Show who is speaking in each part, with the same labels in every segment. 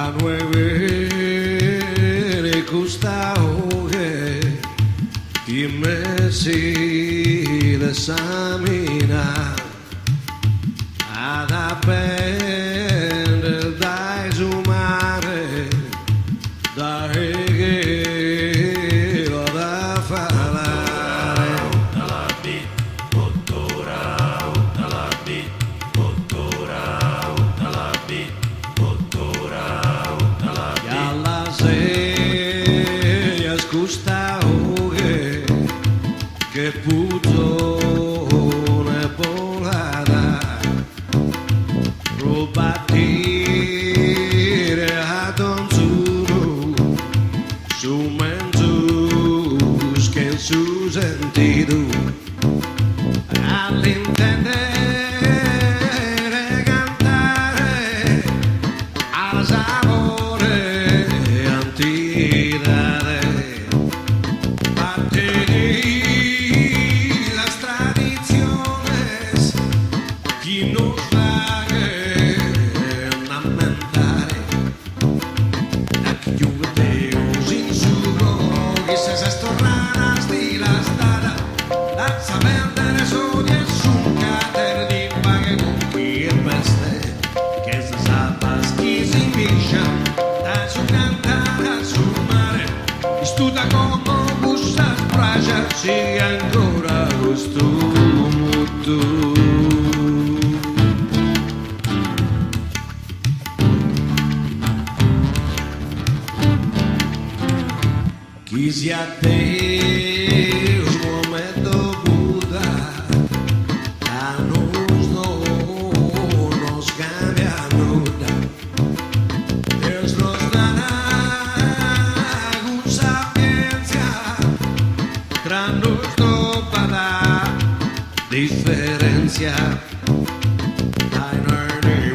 Speaker 1: a nueve custa hoge y me si desamina ad appendere dai sumare dai che lo da fare che puzzone polata rubatire a donzuro su menzus che su sentito all'intendere cantare al sapore antidare studa como busta praja si ancora gusto mutu chi si a te un momento Buddha a nos no nos cambia nada Dios nos dará nos no para differencia dai noi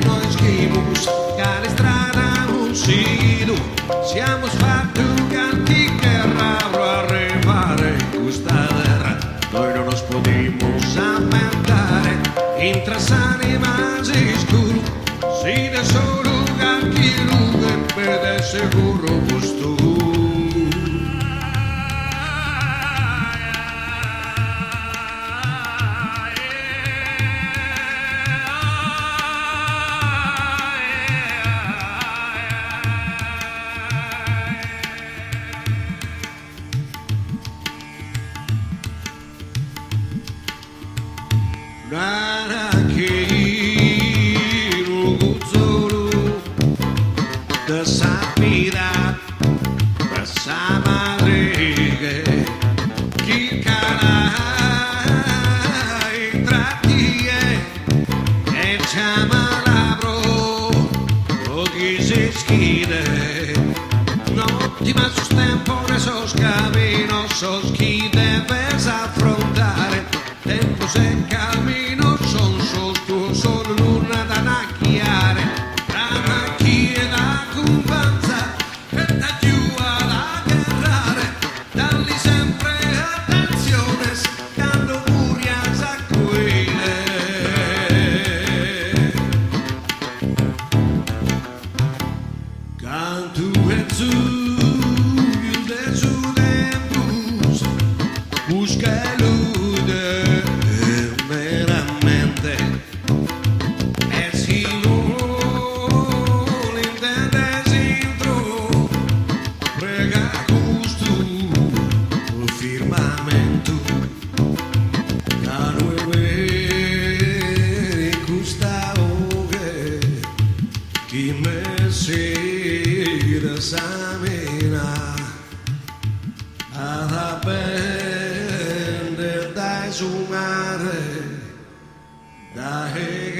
Speaker 1: non schimos che strada non sido siamo fatti canti che raro arrivare in questa terra noi non nos podemos ammentare intrasare masi scuro si da solo canti lugar per de seguro gusto Narakinu Guzzolo Desapida Bersama Rege Kikana Intratie E Chamalabro Rogi si schide Un'ottima sostempore sos caminos sos chi debes affrontare tempo se cammino son sotto son luna da nacchiare da macchie da cumbanza e da giù ad agarrare dalli sempre attenzione scando furias a quelle cantu e su de su de bus busca chi me si desamina ad appendere dai su mare dai